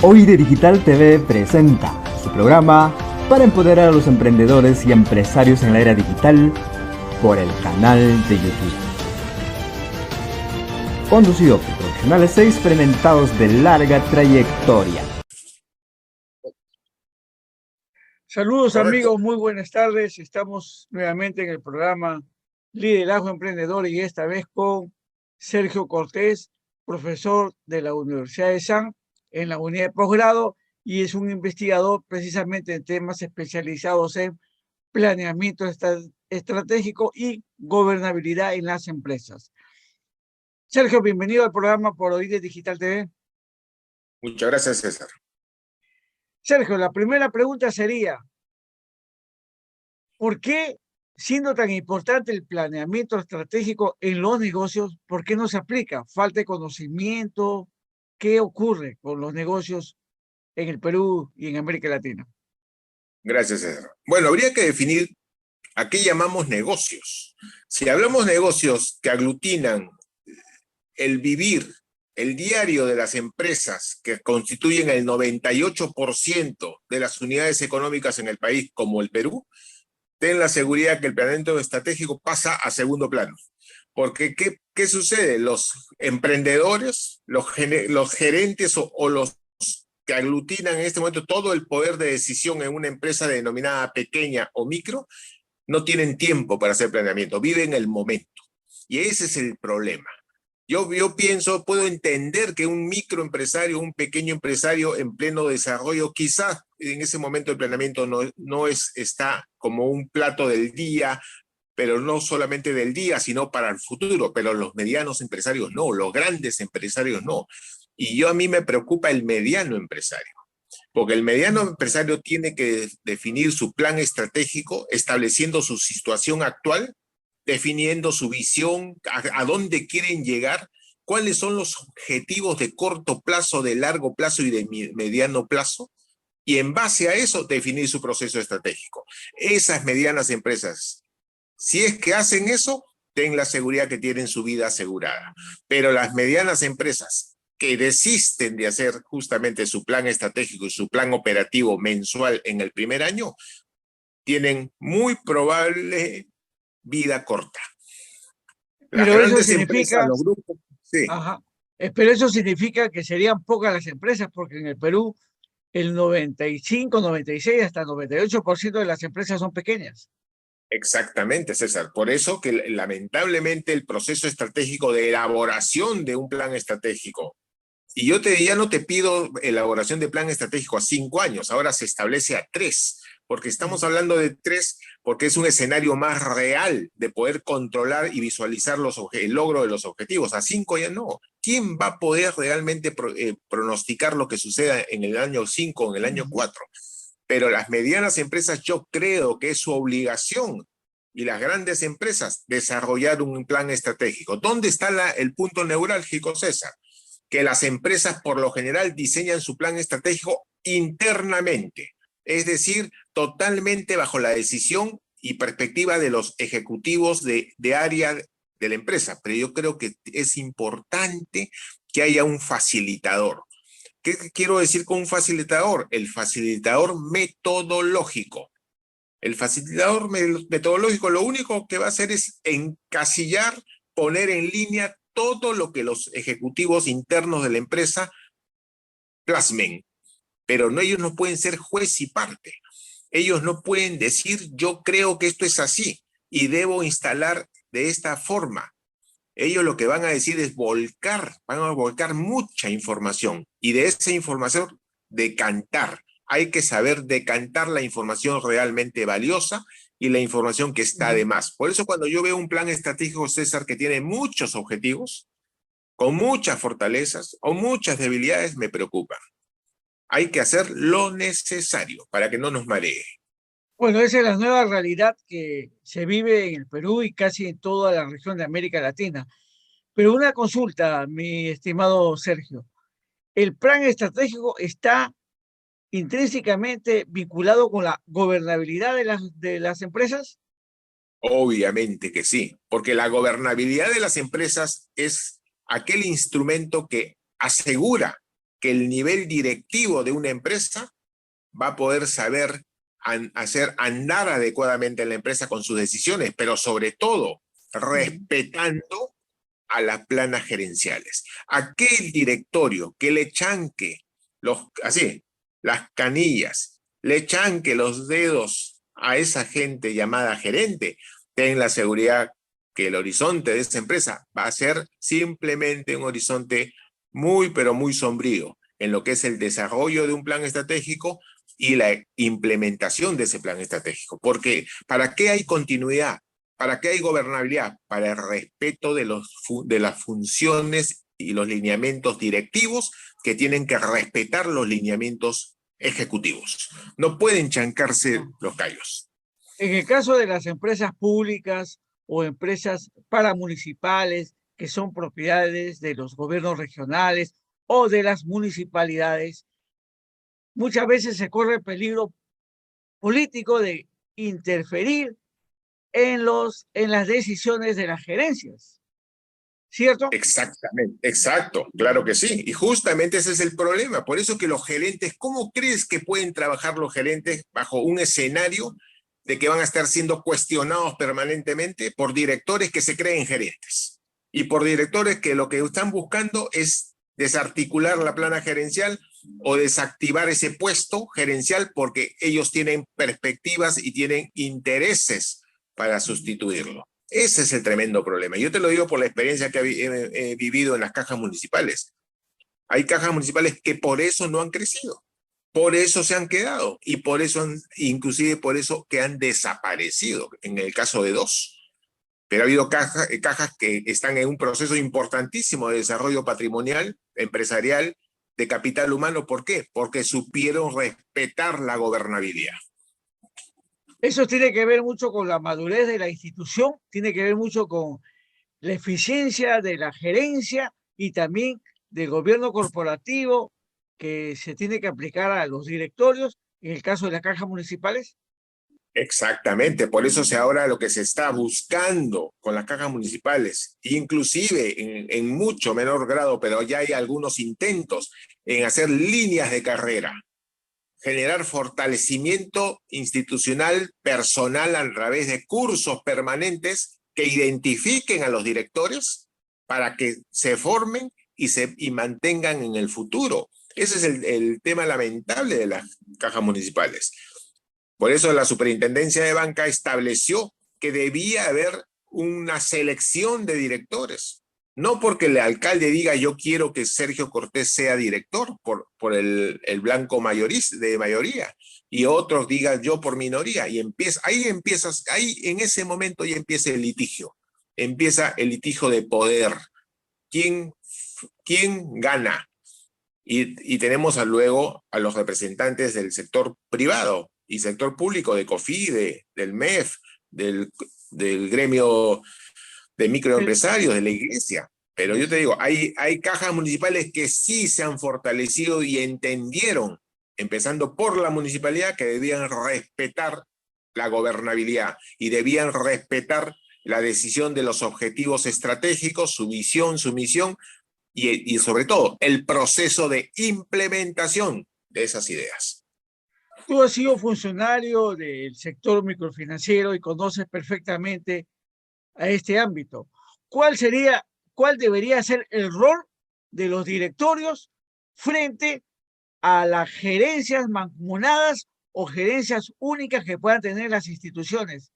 OID Digital TV presenta su programa para empoderar a los emprendedores y empresarios en la era digital por el canal de YouTube. Conducido por profesionales experimentados de larga trayectoria. Saludos. Correcto. Amigos, muy buenas tardes. Estamos nuevamente en el programa Liderazgo Emprendedor y esta vez con Sergio Cortés, profesor de la Universidad de San en la unidad de posgrado y es un investigador precisamente en temas especializados en planeamiento estratégico y gobernabilidad en las empresas. Sergio, bienvenido al programa por OID Digital TV. Muchas gracias, César. Sergio, la primera pregunta sería, ¿por qué, siendo tan importante el planeamiento estratégico en los negocios, por qué no se aplica? ¿Falta de conocimiento? ¿Qué ocurre con los negocios en el Perú y en América Latina? Gracias, César. Bueno, habría que definir a qué llamamos negocios. Si hablamos de negocios que aglutinan el vivir, el diario de las empresas que constituyen el 98% de las unidades económicas en el país, como el Perú, ten la seguridad que el planeamiento estratégico pasa a segundo plano. Porque, ¿qué sucede? Los emprendedores, los gerentes o los que aglutinan en este momento todo el poder de decisión en una empresa denominada pequeña o micro, no tienen tiempo para hacer planeamiento, viven el momento. Y ese es el problema. Yo pienso, puedo entender que un microempresario, un pequeño empresario en pleno desarrollo, quizás en ese momento el planeamiento no está como un plato del día, pero no solamente del día, sino para el futuro. Pero los medianos empresarios no, los grandes empresarios no. Y a mí me preocupa el mediano empresario, porque el mediano empresario tiene que definir su plan estratégico, estableciendo su situación actual, definiendo su visión, a dónde quieren llegar, cuáles son los objetivos de corto plazo, de largo plazo y de mediano plazo, y en base a eso definir su proceso estratégico. Esas medianas empresas, si es que hacen eso, ten la seguridad que tienen su vida asegurada. Pero las medianas empresas que desisten de hacer justamente su plan estratégico y su plan operativo mensual en el primer año, tienen muy probable vida corta. Las Pero eso grandes significa, empresas, los grupos, sí. Pero eso significa que serían pocas las empresas, porque en el Perú el 95, 96, hasta 98% de las empresas son pequeñas. Exactamente, César. Por eso que lamentablemente el proceso estratégico de elaboración de un plan estratégico, y ya no te pido elaboración de plan estratégico a 5 años, ahora se establece a 3, porque estamos hablando de 3, porque es un escenario más real de poder controlar y visualizar el logro de los objetivos. A 5 ya no. ¿Quién va a poder realmente pronosticar lo que suceda en el año 5 o en el año 4? Pero las medianas empresas, yo creo que es su obligación, y las grandes empresas, desarrollar un plan estratégico. ¿Dónde está el punto neurálgico, César? Que las empresas por lo general diseñan su plan estratégico internamente, es decir, totalmente bajo la decisión y perspectiva de los ejecutivos de área de la empresa. Pero yo creo que es importante que haya un facilitador. ¿Qué quiero decir con un facilitador? El facilitador metodológico. El facilitador metodológico lo único que va a hacer es encasillar, poner en línea todo lo que los ejecutivos internos de la empresa plasmen. Pero ellos no pueden ser juez y parte. Ellos no pueden decir, yo creo que esto es así y debo instalar de esta forma. Ellos lo que van a decir es van a volcar mucha información y de esa información decantar. Hay que saber decantar la información realmente valiosa y la información que está de más. Por eso cuando yo veo un plan estratégico, César, que tiene muchos objetivos, con muchas fortalezas o muchas debilidades, me preocupa. Hay que hacer lo necesario para que no nos maree. Bueno, esa es la nueva realidad que se vive en el Perú y casi en toda la región de América Latina. Pero una consulta, mi estimado Sergio. ¿El plan estratégico está intrínsecamente vinculado con la gobernabilidad de las empresas? Obviamente que sí, porque la gobernabilidad de las empresas es aquel instrumento que asegura que el nivel directivo de una empresa va a poder saber hacer andar adecuadamente la empresa con sus decisiones, pero sobre todo respetando a las planas gerenciales. Aquel directorio que le chanque las canillas, le chanque los dedos a esa gente llamada gerente, ten la seguridad que el horizonte de esa empresa va a ser simplemente un horizonte muy, pero muy sombrío en lo que es el desarrollo de un plan estratégico y la implementación de ese plan estratégico. Porque ¿para qué hay continuidad? ¿Para qué hay gobernabilidad? Para el respeto de las funciones y los lineamientos directivos que tienen que respetar los lineamientos ejecutivos. No pueden chancarse los callos. En el caso de las empresas públicas o empresas paramunicipales que son propiedades de los gobiernos regionales o de las municipalidades, muchas veces se corre el peligro político de interferir en las decisiones de las gerencias, ¿cierto? Exactamente, exacto, claro que sí. Y justamente ese es el problema. Por eso que los gerentes, ¿cómo crees que pueden trabajar los gerentes bajo un escenario de que van a estar siendo cuestionados permanentemente por directores que se creen gerentes? Y por directores que lo que están buscando es desarticular la plana gerencial o desactivar ese puesto gerencial porque ellos tienen perspectivas y tienen intereses para sustituirlo. Ese es el tremendo problema. Yo te lo digo por la experiencia que he vivido en las cajas municipales. Hay cajas municipales que por eso no han crecido, por eso se han quedado y por eso inclusive por eso que han desaparecido, en el caso de 2. Pero ha habido cajas que están en un proceso importantísimo de desarrollo patrimonial, empresarial, de capital humano. ¿Por qué? Porque supieron respetar la gobernabilidad. Eso tiene que ver mucho con la madurez de la institución, tiene que ver mucho con la eficiencia de la gerencia y también del gobierno corporativo que se tiene que aplicar a los directorios en el caso de las cajas municipales. Exactamente, por eso ahora lo que se está buscando con las cajas municipales, inclusive en mucho menor grado, pero ya hay algunos intentos en hacer líneas de carrera, generar fortalecimiento institucional personal a través de cursos permanentes que identifiquen a los directores para que se formen y mantengan en el futuro. Ese es el tema lamentable de las cajas municipales. Por eso la Superintendencia de Banca estableció que debía haber una selección de directores. No porque el alcalde diga yo quiero que Sergio Cortés sea director por el blanco de mayoría y otros digan yo por minoría. Y ahí en ese momento ya empieza el litigio. Empieza el litigio de poder. ¿Quién gana? Y tenemos luego a los representantes del sector privado y sector público, de COFIDE, del MEF, del gremio de microempresarios, de la iglesia. Pero yo te digo, hay cajas municipales que sí se han fortalecido y entendieron, empezando por la municipalidad, que debían respetar la gobernabilidad y debían respetar la decisión de los objetivos estratégicos, su visión, su misión y sobre todo el proceso de implementación de esas ideas. Tú has sido funcionario del sector microfinanciero y conoces perfectamente a este ámbito. ¿Cuál debería ser el rol de los directorios frente a las gerencias mancomunadas o gerencias únicas que puedan tener las instituciones?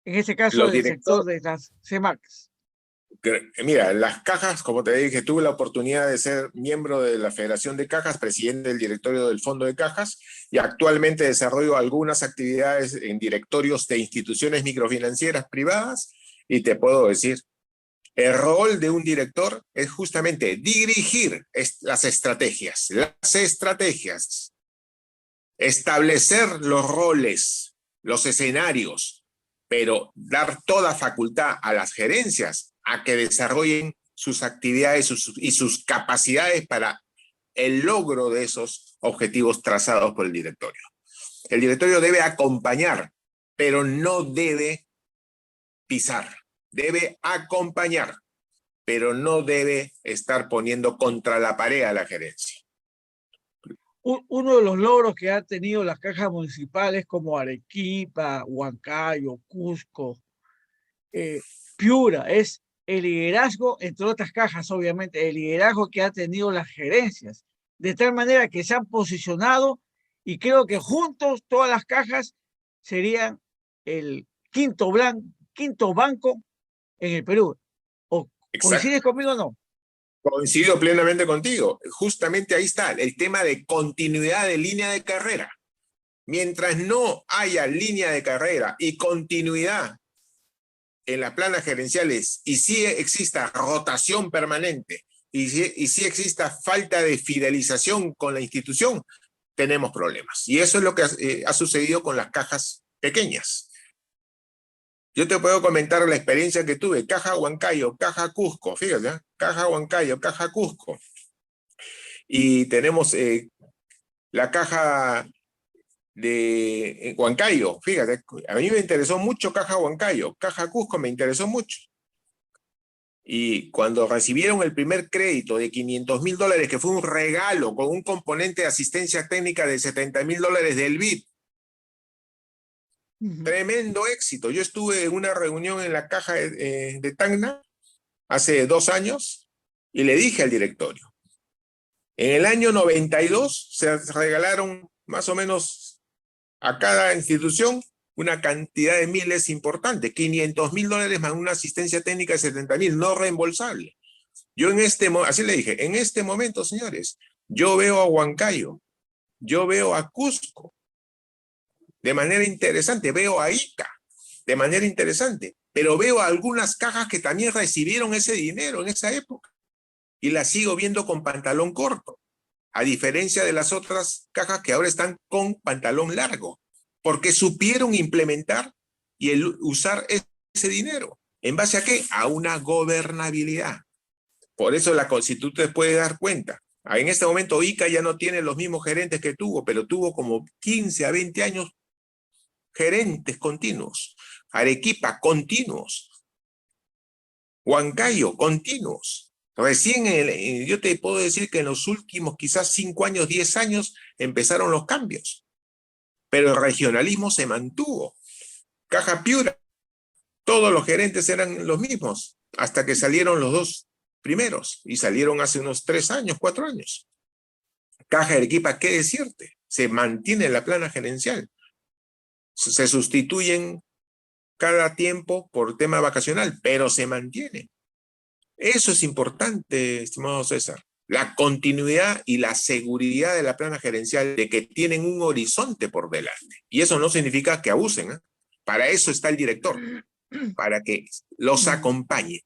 En este caso, del sector de las CEMACs. Mira, las cajas, como te dije, tuve la oportunidad de ser miembro de la Federación de Cajas, presidente del directorio del Fondo de Cajas, y actualmente desarrollo algunas actividades en directorios de instituciones microfinancieras privadas, y te puedo decir, el rol de un director es justamente dirigir las estrategias, establecer los roles, los escenarios, pero dar toda facultad a las gerencias a que desarrollen sus actividades y sus capacidades para el logro de esos objetivos trazados por el directorio. El directorio debe acompañar, pero no debe pisar. Debe acompañar, pero no debe estar poniendo contra la pared a la gerencia. uno de los logros que han tenido las cajas municipales como Arequipa, Huancayo, Cusco, Piura, es el liderazgo, entre otras cajas, obviamente, el liderazgo que han tenido las gerencias, de tal manera que se han posicionado y creo que juntos todas las cajas serían el quinto banco en el Perú. ¿O coincides conmigo o no? Coincido plenamente contigo. Justamente ahí está el tema de continuidad de línea de carrera. Mientras no haya línea de carrera y continuidad en las planas gerenciales y si exista rotación permanente y si exista falta de fidelización con la institución, tenemos problemas. Y eso es lo que ha sucedido con las cajas pequeñas. Yo te puedo comentar la experiencia que tuve. Caja Huancayo, Caja Cusco, fíjate, ¿eh? Caja Huancayo, Caja Cusco. Y tenemos la caja de Huancayo, fíjate, a mí me interesó mucho Caja Huancayo, Caja Cusco me interesó mucho. Y cuando recibieron el primer crédito de $500,000, que fue un regalo con un componente de asistencia técnica de $70,000 del BID, tremendo éxito. Yo estuve en una reunión en la caja de Tacna hace 2 años y le dije al directorio, en el año 92 se regalaron más o menos a cada institución una cantidad de miles importante, $500,000 más una asistencia técnica de 70,000, no reembolsable. Yo así le dije, en este momento, señores, yo veo a Huancayo, yo veo a Cusco, de manera interesante, veo a Ica, de manera interesante, pero veo a algunas cajas que también recibieron ese dinero en esa época y las sigo viendo con pantalón corto, a diferencia de las otras cajas que ahora están con pantalón largo, porque supieron implementar y usar ese dinero. ¿En base a qué? A una gobernabilidad. Por eso si tú te puedes dar cuenta, en este momento Ica ya no tiene los mismos gerentes que tuvo, pero tuvo como 15 a 20 años gerentes continuos. Arequipa, continuos. Huancayo, continuos. Recién, yo te puedo decir que en los últimos quizás 5 años, 10 años, empezaron los cambios. Pero el regionalismo se mantuvo. Caja Piura, todos los gerentes eran los mismos, hasta que salieron los 2 primeros, y salieron hace unos 3 años, 4 años. Caja Arequipa, ¿qué decirte? Se mantiene la plana gerencial. Se sustituyen cada tiempo por tema vacacional, pero se mantiene. Eso es importante, estimado César. La continuidad y la seguridad de la plana gerencial, de que tienen un horizonte por delante. Y eso no significa que abusen, ¿eh? Para eso está el director, para que los acompañe.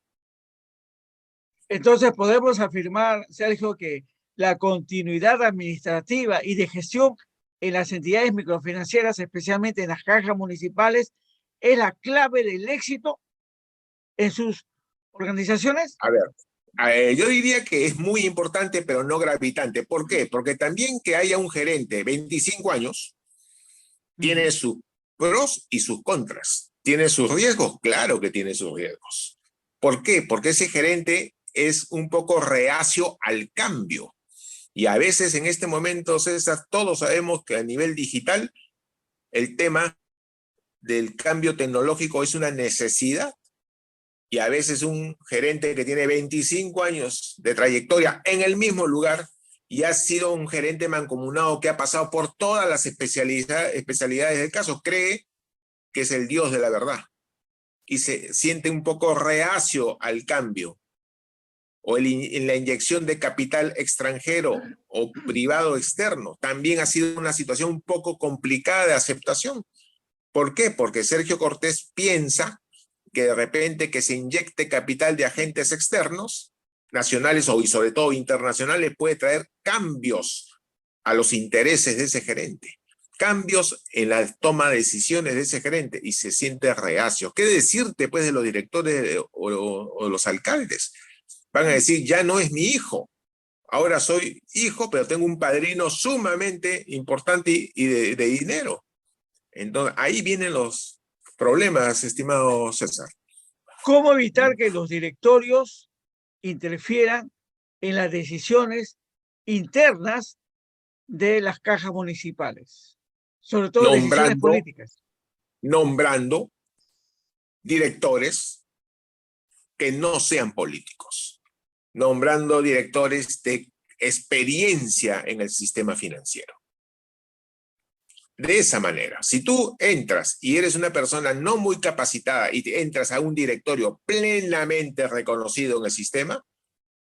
Entonces podemos afirmar, Sergio, que la continuidad administrativa y de gestión en las entidades microfinancieras, especialmente en las cajas municipales, es la clave del éxito en sus organizaciones. A ver, yo diría que es muy importante, pero no gravitante. ¿Por qué? Porque también que haya un gerente de 25 años tiene sus pros y sus contras. ¿Tiene sus riesgos? Claro que tiene sus riesgos. ¿Por qué? Porque ese gerente es un poco reacio al cambio. Y a veces en este momento, César, todos sabemos que a nivel digital el tema del cambio tecnológico es una necesidad. Y a veces un gerente que tiene 25 años de trayectoria en el mismo lugar y ha sido un gerente mancomunado que ha pasado por todas las especialidades del caso, cree que es el Dios de la verdad y se siente un poco reacio al cambio o en la inyección de capital extranjero o privado externo. También ha sido una situación un poco complicada de aceptación. ¿Por qué? Porque Sergio Cortés piensa que de repente que se inyecte capital de agentes externos, nacionales y sobre todo internacionales, puede traer cambios a los intereses de ese gerente, cambios en la toma de decisiones de ese gerente, y se siente reacio. ¿Qué decirte pues de los directores o los alcaldes? Van a decir, ya no es mi hijo, ahora soy hijo, pero tengo un padrino sumamente importante y de dinero. Entonces, ahí vienen los problemas, estimado César. ¿Cómo evitar que los directorios interfieran en las decisiones internas de las cajas municipales, sobre todo decisiones políticas. Nombrando directores que no sean políticos, nombrando directores de experiencia en el sistema financiero. De esa manera, si tú entras y eres una persona no muy capacitada y entras a un directorio plenamente reconocido en el sistema,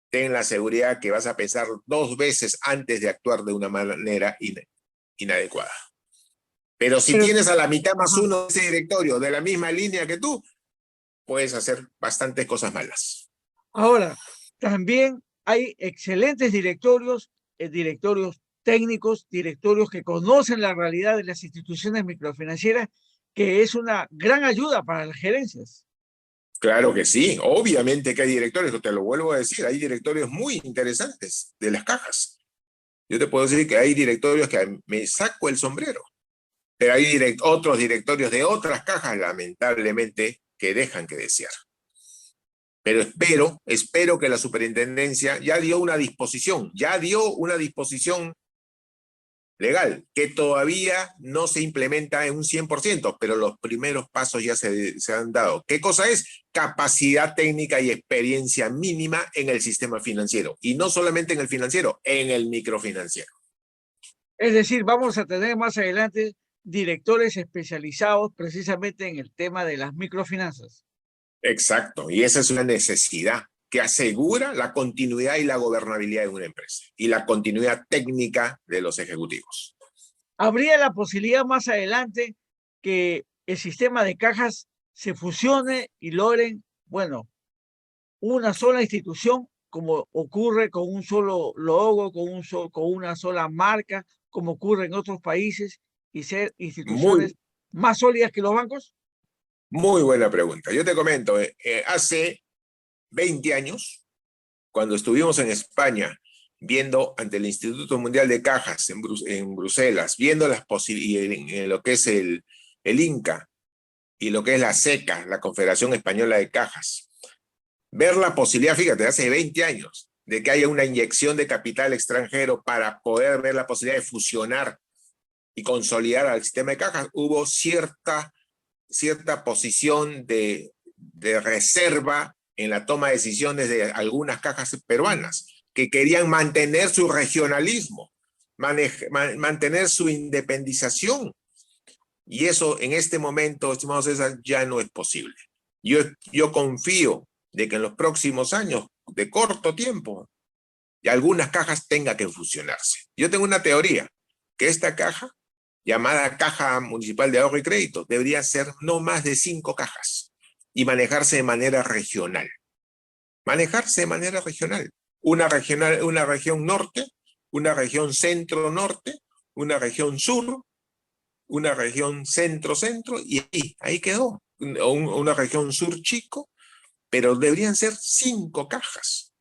ten la seguridad que vas a pensar 2 veces antes de actuar de una manera inadecuada. Pero si tienes a la mitad más uno de ese directorio de la misma línea que tú, puedes hacer bastantes cosas malas. Ahora, también hay excelentes directorios, directorios técnicos, directorios que conocen la realidad de las instituciones microfinancieras, que es una gran ayuda para las gerencias. Claro que sí, obviamente que hay directorios, te lo vuelvo a decir, hay directorios muy interesantes de las cajas. Yo te puedo decir que hay directorios que me saco el sombrero, pero hay otros directorios de otras cajas, lamentablemente, que dejan que desear. Pero espero que la superintendencia ya dio una disposición legal, que todavía no se implementa en un 100%, pero los primeros pasos ya se han dado. ¿Qué cosa es? Capacidad técnica y experiencia mínima en el sistema financiero. Y no solamente en el financiero, en el microfinanciero. Es decir, vamos a tener más adelante directores especializados precisamente en el tema de las microfinanzas. Exacto, y esa es una necesidad que asegura la continuidad y la gobernabilidad de una empresa y la continuidad técnica de los ejecutivos. ¿Habría la posibilidad más adelante que el sistema de cajas se fusione y logren, bueno, una sola institución, como ocurre con un solo logo, con una sola marca, como ocurre en otros países, y ser instituciones más sólidas que los bancos? Muy buena pregunta. Yo te comento, hace 20 años, cuando estuvimos en España, viendo ante el Instituto Mundial de Cajas en Bruselas, viendo las posibilidades, en lo que es el INCA y lo que es la SECA, la Confederación Española de Cajas, ver la posibilidad, fíjate, hace 20 años, de que haya una inyección de capital extranjero para poder ver la posibilidad de fusionar y consolidar al sistema de cajas, hubo cierta posición de reserva en la toma de decisiones de algunas cajas peruanas que querían mantener su regionalismo, mantener su independización. Y eso en este momento, estimados César, ya no es posible. Yo confío de que en los próximos años, de corto tiempo, algunas cajas tengan que fusionarse. Yo tengo una teoría, que esta caja, llamada Caja Municipal de Ahorro y Crédito, debería ser no más de 5 cajas y manejarse de manera regional. Manejarse de manera regional. Una región norte, una región centro-norte, una región sur, una región centro-centro, y ahí quedó. Una región sur chico, pero deberían ser 5 cajas,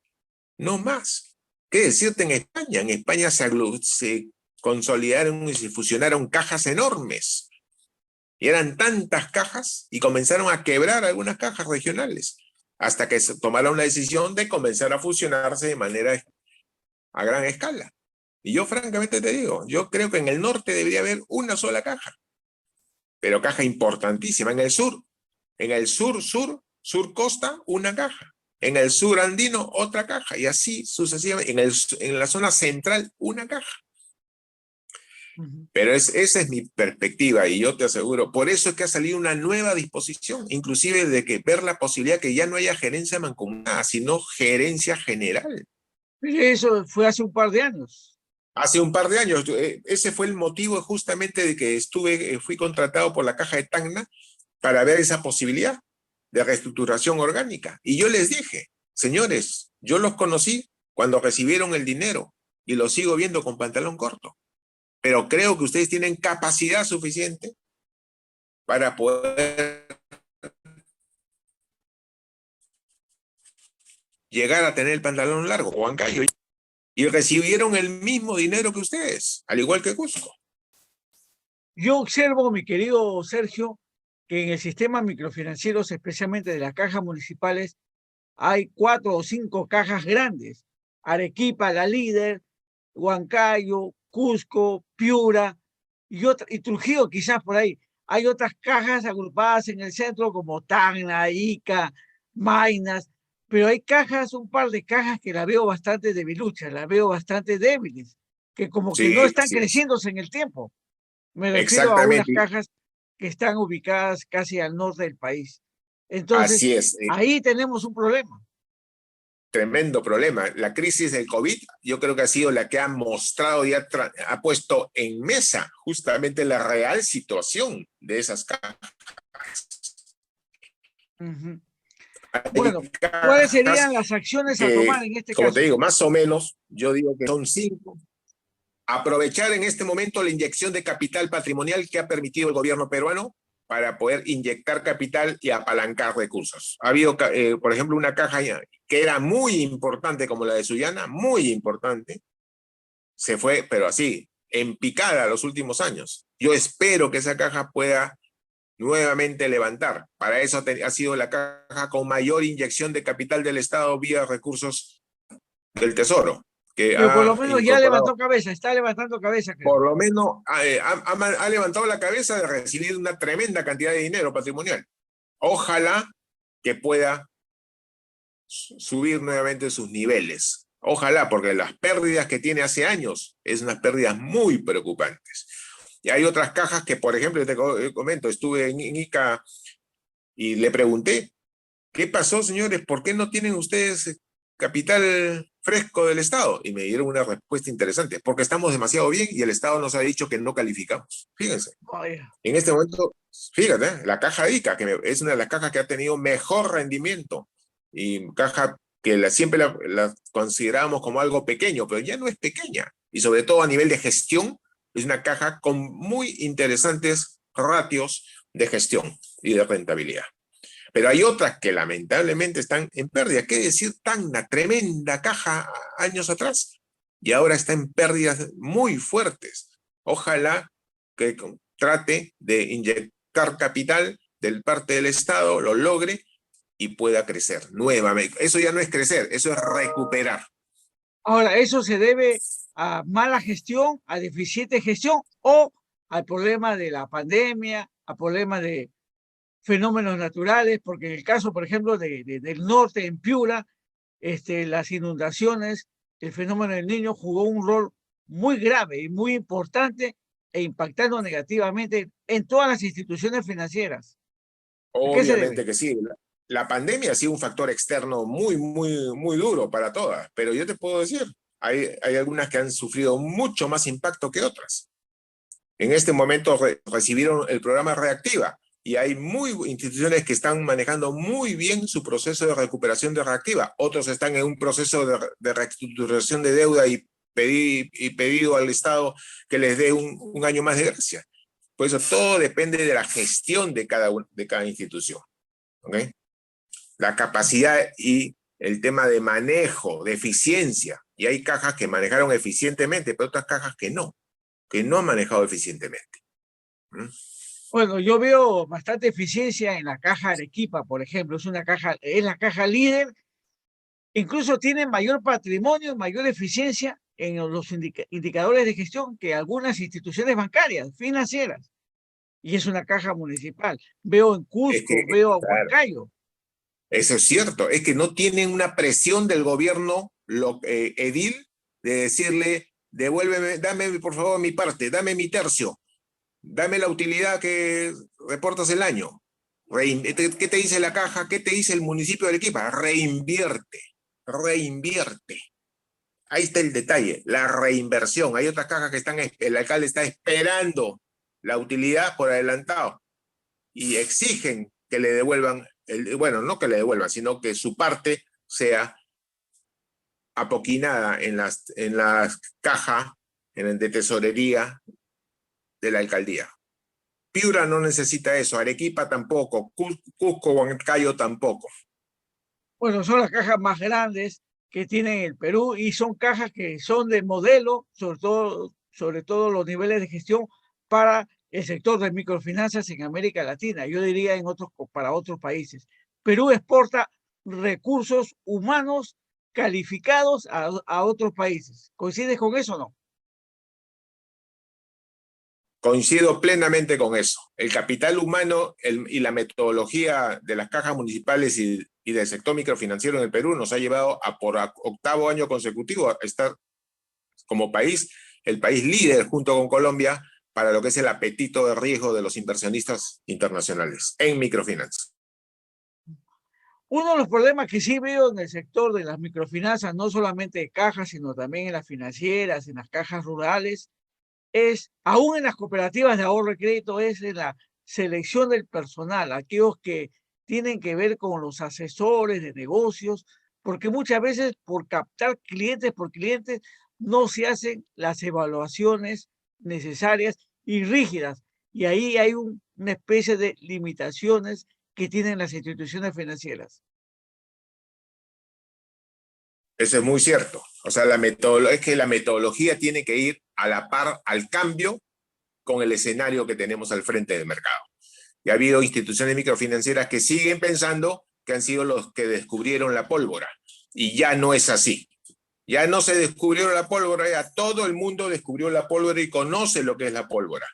no más. ¿Qué decirte en España? En España se consolidaron y se fusionaron cajas enormes. Y eran tantas cajas y comenzaron a quebrar algunas cajas regionales hasta que se tomaron la decisión de comenzar a fusionarse de manera a gran escala. Y yo francamente te digo, yo creo que en el norte debería haber una sola caja, pero caja importantísima. En el sur costa, una caja. En el sur andino, otra caja, y así sucesivamente. En la zona central, una caja. Pero esa es mi perspectiva, y yo te aseguro, por eso es que ha salido una nueva disposición, inclusive de que ver la posibilidad que ya no haya gerencia mancomunada, sino gerencia general. Eso fue hace un par de años. Hace un par de años, ese fue el motivo justamente de que fui contratado por la Caja de Tacna para ver esa posibilidad de reestructuración orgánica. Y yo les dije, señores, yo los conocí cuando recibieron el dinero y los sigo viendo con pantalón corto. Pero creo que ustedes tienen capacidad suficiente para poder llegar a tener el pantalón largo, Huancayo, y recibieron el mismo dinero que ustedes, al igual que Cusco. Yo observo, mi querido Sergio, que en el sistema microfinanciero, especialmente de las cajas municipales, hay 4 o 5 cajas grandes. Arequipa, la líder, Huancayo, Cusco, Piura y Trujillo quizás por ahí. Hay otras cajas agrupadas en el centro como Tacna, Ica, Maynas, pero hay cajas, un par de cajas que la veo bastante debiluchas, la veo bastante débiles, que como que no Sí, están así es. creciéndose en el tiempo. Me refiero a unas Exactamente. cajas que están ubicadas casi al norte del país. Entonces, Así es. ahí tenemos un problema. Tremendo problema. La crisis del COVID, yo creo que ha sido la que ha mostrado y ha puesto en mesa justamente la real situación de esas cajas. Ujú. Hay Bueno, ¿cuáles serían cajas las acciones a que, tomar en este como te caso? digo, más o menos, yo digo que son 5. Aprovechar en este momento la inyección de capital patrimonial que ha permitido el gobierno peruano para poder inyectar capital y apalancar recursos. Ha habido, por ejemplo, una caja que era muy importante como la de Sullana, muy importante, se fue, pero así, en picada los últimos años. Yo espero que esa caja pueda nuevamente levantar. Para eso ha sido la caja con mayor inyección de capital del Estado vía recursos del Tesoro, que Pero por lo ha menos ya levantó incorporado, cabeza, está levantando cabeza, creo. por lo menos, ha levantado la cabeza de recibir una tremenda cantidad de dinero patrimonial. Ojalá que pueda subir nuevamente sus niveles. Ojalá, porque las pérdidas que tiene hace años es unas pérdidas muy preocupantes. Y hay otras cajas que, por ejemplo, yo te comento, estuve en Ica y le pregunté, ¿qué pasó, señores? ¿Por qué no tienen ustedes capital fresco del Estado? Y me dieron una respuesta interesante, porque estamos demasiado bien y el Estado nos ha dicho que no calificamos. Fíjense, Vaya. en este momento, fíjate, la caja ICA, que es una de las cajas que ha tenido mejor rendimiento y caja que siempre la considerábamos como algo pequeño, pero ya no es pequeña. Y sobre todo a nivel de gestión, es una caja con muy interesantes ratios de gestión y de rentabilidad. Pero hay otras que lamentablemente están en pérdida. ¿Qué decir tan una tremenda caja años atrás? Y ahora está en pérdidas muy fuertes. Ojalá que trate de inyectar capital del parte del Estado, lo logre y pueda crecer nuevamente. Eso ya no es crecer, eso es recuperar. Ahora, ¿eso se debe a mala gestión, a deficiente gestión o al problema de la pandemia, a problemas de fenómenos naturales? Porque en el caso, por ejemplo, del norte, en Piura, las inundaciones, el fenómeno del Niño jugó un rol muy grave y muy importante e impactando negativamente en todas las instituciones financieras. ¿A qué se debe? Obviamente que sí. La pandemia ha sido un factor externo muy, muy, muy duro para todas, pero yo te puedo decir, hay algunas que han sufrido mucho más impacto que otras. En este momento recibieron el programa Reactiva y hay instituciones que están manejando muy bien su proceso de recuperación de Reactiva. Otros están en un proceso de reestructuración de deuda y pedido al Estado que les dé un año más de gracia. Por eso todo depende de la gestión de cada institución. ¿Okay? La capacidad y el tema de manejo, de eficiencia. Y hay cajas que manejaron eficientemente, pero otras cajas que no han manejado eficientemente. ¿Mm? Bueno, yo veo bastante eficiencia en la caja Arequipa, por ejemplo. Es la caja líder. Incluso tiene mayor patrimonio, mayor eficiencia en los indicadores de gestión que algunas instituciones bancarias, financieras. Y es una caja municipal. Veo en Es Cusco, que, veo a claro, Huancayo. eso es cierto, es que no tienen una presión del gobierno edil de decirle, devuélveme, dame por favor mi parte, dame mi tercio, dame la utilidad que reportas el año. ¿Qué te dice la caja? ¿Qué te dice el municipio de Arequipa? Reinvierte, reinvierte. Ahí está el detalle, la reinversión. Hay otras cajas que el alcalde está esperando la utilidad por adelantado y exigen que le devuelvan, bueno, no que le devuelvan, sino que su parte sea apoquinada en las cajas de tesorería de la alcaldía. Piura no necesita eso, Arequipa tampoco, Cusco, Huancayo tampoco. Bueno, son las cajas más grandes que tiene el Perú y son cajas que son de modelo, sobre todo los niveles de gestión para el sector de microfinanzas en América Latina, yo diría para otros países. Perú exporta recursos humanos calificados a otros países. ¿Coincides con eso o no? Coincido plenamente con eso. El capital humano y la metodología de las cajas municipales y del sector microfinanciero en el Perú nos ha llevado a por octavo año consecutivo a estar como país, el país líder junto con Colombia para lo que es el apetito de riesgo de los inversionistas internacionales en microfinanzas. Uno de los problemas que sí veo en el sector de las microfinanzas, no solamente de cajas, sino también en las financieras, en las cajas rurales, es, aún en las cooperativas de ahorro y crédito, es en la selección del personal, aquellos que tienen que ver con los asesores de negocios, porque muchas veces por captar clientes por clientes no se hacen las evaluaciones necesarias y rígidas. Y ahí hay una especie de limitaciones que tienen las instituciones financieras. Eso es muy cierto. O sea, es que la metodología tiene que ir a la par al cambio con el escenario que tenemos al frente del mercado. Y ha habido instituciones microfinancieras que siguen pensando que han sido los que descubrieron la pólvora. Y ya no es así. Ya no se descubrió la pólvora, ya todo el mundo descubrió la pólvora y conoce lo que es la pólvora.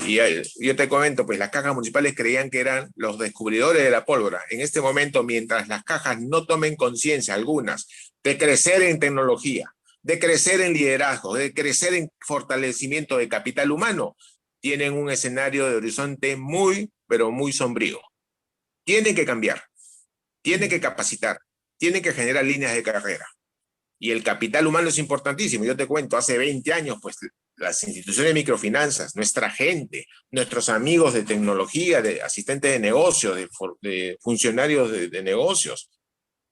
Y yo te comento, pues las cajas municipales creían que eran los descubridores de la pólvora. En este momento, mientras las cajas no tomen conciencia, algunas, de crecer en tecnología, de crecer en liderazgo, de crecer en fortalecimiento de capital humano, tienen un escenario de horizonte muy, pero muy sombrío. Tienen que cambiar, tienen que capacitar, tienen que generar líneas de carrera. Y el capital humano es importantísimo. Yo te cuento, hace 20 años, pues las instituciones de microfinanzas, nuestra gente, nuestros amigos de tecnología, de asistentes de negocios, de funcionarios de negocios,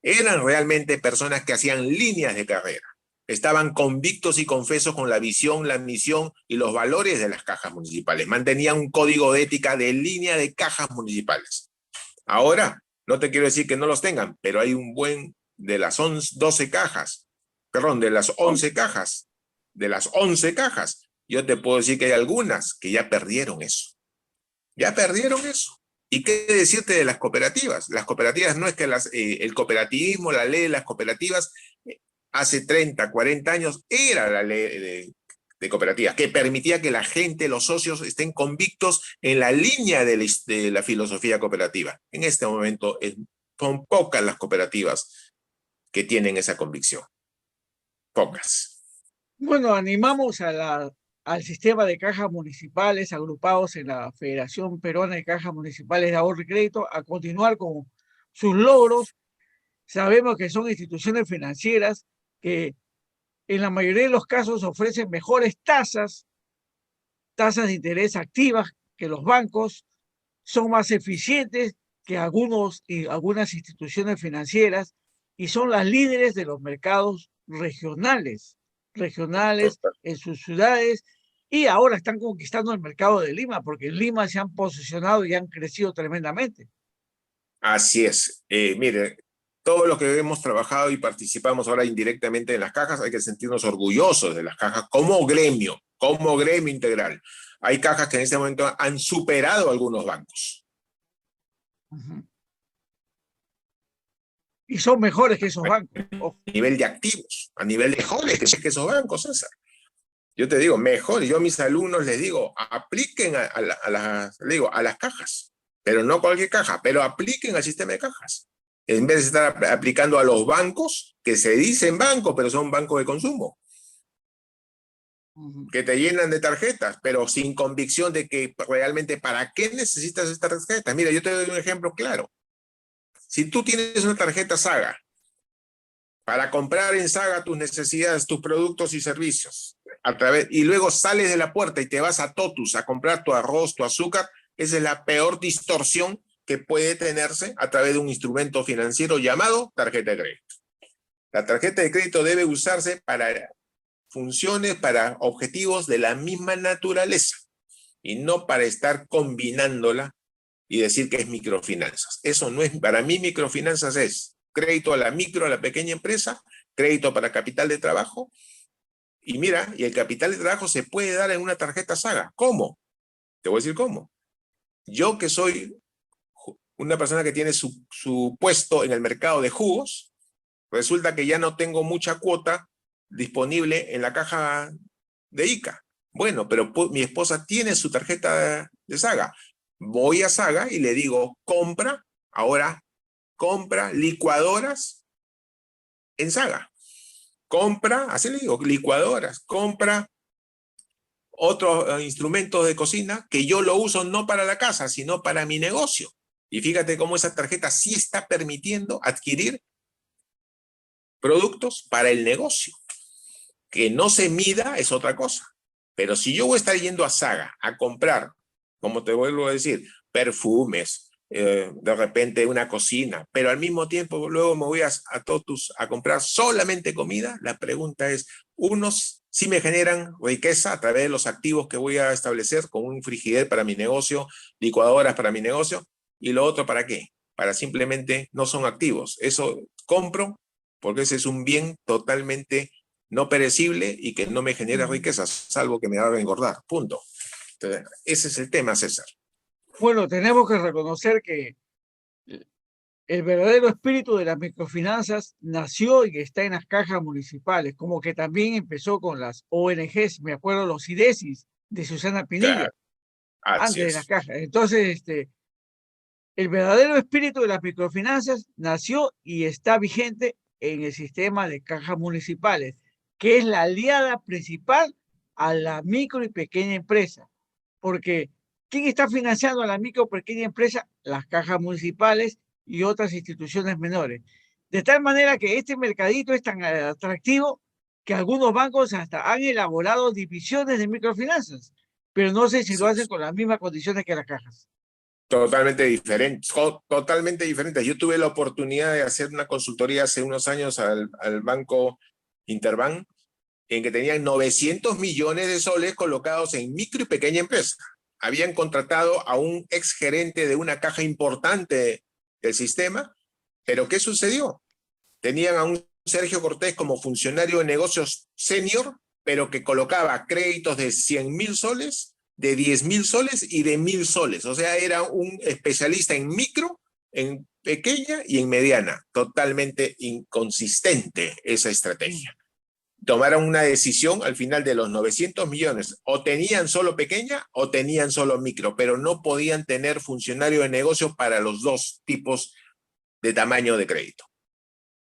eran realmente personas que hacían líneas de carrera. Estaban convictos y confesos con la visión, la misión y los valores de las cajas municipales. Mantenían un código de ética de línea de cajas municipales. Ahora, no te quiero decir que no los tengan, pero hay un buen de las 12 cajas, perdón, de las 11 cajas, yo te puedo decir que hay algunas que ya perdieron eso. Ya perdieron eso. ¿Y qué decirte de las cooperativas? Las cooperativas no es que el cooperativismo, la ley de las cooperativas, hace 30, 40 años era la ley de cooperativas, que permitía que la gente, los socios, estén convictos en la línea de la filosofía cooperativa. En este momento son pocas las cooperativas que tienen esa convicción. Pocas. Bueno, animamos al sistema de cajas municipales agrupados en la Federación Peruana de Cajas Municipales de Ahorro y Crédito a continuar con sus logros. Sabemos que son instituciones financieras que en la mayoría de los casos ofrecen mejores tasas de interés activas que los bancos, son más eficientes que algunas instituciones financieras y son las líderes de los mercados regionales en sus ciudades, y ahora están conquistando el mercado de Lima, porque en Lima se han posicionado y han crecido tremendamente. Así es. Mire, todos los que hemos trabajado y participamos ahora indirectamente en las cajas, hay que sentirnos orgullosos de las cajas como gremio integral. Hay cajas que en este momento han superado a algunos bancos. Uh-huh. Y son mejores que esos bancos. A nivel de activos, a nivel de mejores que esos bancos, César. Yo te digo, mejor. Yo a mis alumnos les digo, apliquen a las cajas, pero no cualquier caja, pero apliquen al sistema de cajas. En vez de estar aplicando a los bancos, que se dicen bancos, pero son bancos de consumo, que te llenan de tarjetas, pero sin convicción de que realmente para qué necesitas estas tarjetas. Mira, yo te doy un ejemplo claro. Si tú tienes una tarjeta Saga, para comprar en Saga tus necesidades, tus productos y servicios, y luego sales de la puerta y te vas a Totus a comprar tu arroz, tu azúcar, esa es la peor distorsión que puede tenerse a través de un instrumento financiero llamado tarjeta de crédito. La tarjeta de crédito debe usarse para funciones, para objetivos de la misma naturaleza y no para estar combinándola y decir que es microfinanzas. Eso no es, para mí microfinanzas es crédito a la micro, a la pequeña empresa, crédito para capital de trabajo. Y mira, y el capital de trabajo se puede dar en una tarjeta Saga. ¿Cómo? Te voy a decir cómo. Yo que soy una persona que tiene su puesto en el mercado de jugos, resulta que ya no tengo mucha cuota disponible en la caja de ICA. Bueno, pero mi esposa tiene su tarjeta de Saga. Voy a Saga y le digo, ahora compra licuadoras en Saga. Así le digo, licuadoras, compra otros instrumentos de cocina que yo lo uso no para la casa, sino para mi negocio. Y fíjate cómo esa tarjeta sí está permitiendo adquirir productos para el negocio. Que no se mida es otra cosa. Pero si yo voy a estar yendo a Saga a comprar, como te vuelvo a decir, perfumes, de repente una cocina, pero al mismo tiempo luego me voy a Totus a comprar solamente comida, la pregunta es, unos sí me generan riqueza a través de los activos que voy a establecer con un frigider para mi negocio, licuadoras para mi negocio, y lo otro ¿para qué? Para simplemente no son activos. Eso compro porque ese es un bien totalmente no perecible y que no me genera riquezas, salvo que me haga engordar, punto. Entonces, ese es el tema, César. Bueno, tenemos que reconocer que el verdadero espíritu de las microfinanzas nació y está en las cajas municipales, como que también empezó con las ONGs, me acuerdo los IDESIS de Susana Pinilla, Claro, así antes de las es. cajas. Entonces, el verdadero espíritu de las microfinanzas nació y está vigente en el sistema de cajas municipales, que es la aliada principal a la micro y pequeña empresa. Porque, ¿quién está financiando a la micro y pequeña empresa? Las cajas municipales y otras instituciones menores. De tal manera que este mercadito es tan atractivo que algunos bancos hasta han elaborado divisiones de microfinanzas, pero no sé si lo Así hacen es. con las mismas condiciones que las cajas. Totalmente diferentes, totalmente diferentes. Yo tuve la oportunidad de hacer una consultoría hace unos años al banco Interbank, en que tenían 900 millones de soles colocados en micro y pequeña empresa. Habían contratado a un exgerente de una caja importante del sistema, pero ¿qué sucedió? Tenían a un Sergio Cortés como funcionario de negocios senior, pero que colocaba créditos de 100.000 soles, de 10.000 soles y de 1.000 soles. O sea, era un especialista en micro, en pequeña y en mediana. Totalmente inconsistente esa estrategia. Tomaron una decisión al final de los 900 millones. O tenían solo pequeña o tenían solo micro, pero no podían tener funcionario de negocio para los dos tipos de tamaño de crédito,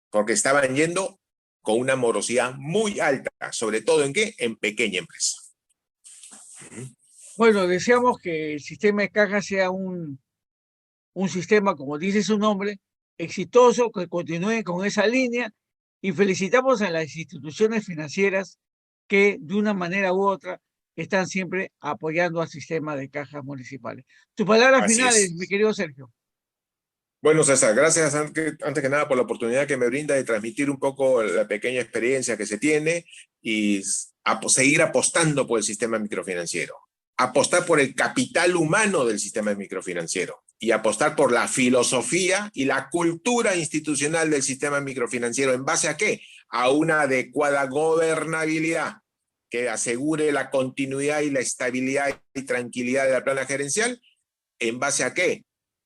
porque estaban yendo con una morosidad muy alta, sobre todo ¿en qué? En pequeña empresa. Bueno, deseamos que el sistema de cajas sea un sistema, como dice su nombre, exitoso, que continúe con esa línea y felicitamos a las instituciones financieras que de una manera u otra están siempre apoyando al sistema de cajas municipales. Tus palabras Así finales, mi es. querido Sergio. Bueno, César, gracias antes que nada por la oportunidad que me brinda de transmitir un poco la pequeña experiencia que se tiene y seguir apostando por el sistema microfinanciero. Apostar por el capital humano del sistema microfinanciero y apostar por la filosofía y la cultura institucional del sistema microfinanciero. ¿En base a qué? A una adecuada gobernabilidad que asegure la continuidad y la estabilidad y tranquilidad de la plana gerencial. ¿En base a qué?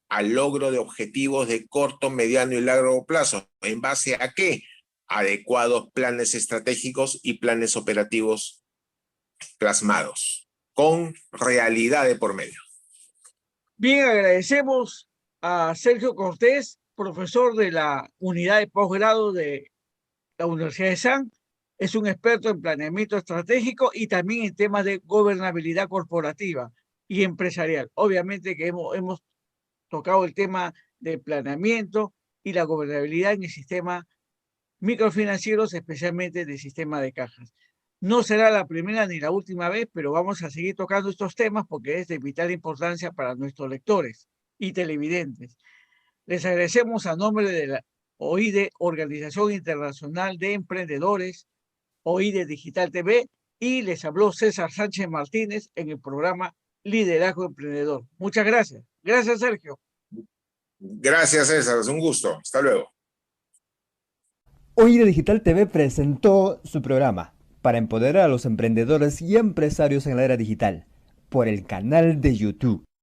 Al logro de objetivos de corto, mediano y largo plazo. ¿En base a qué? Adecuados planes estratégicos y planes operativos plasmados, con realidad de por medio. Bien, agradecemos a Sergio Cortés, profesor de la unidad de posgrado de la Universidad de San. Es un experto en planeamiento estratégico y también en temas de gobernabilidad corporativa y empresarial. Obviamente que hemos tocado el tema del planeamiento y la gobernabilidad en el sistema microfinancieros, especialmente del sistema de cajas. No será la primera ni la última vez, pero vamos a seguir tocando estos temas porque es de vital importancia para nuestros lectores y televidentes. Les agradecemos a nombre de la OIDE, Organización Internacional de Emprendedores, OIDE Digital TV, y les habló César Sánchez Martínez en el programa Liderazgo Emprendedor. Muchas gracias. Gracias, Sergio. Gracias, César. Es un gusto. Hasta luego. OIDE Digital TV presentó su programa para empoderar a los emprendedores y empresarios en la era digital por el canal de YouTube.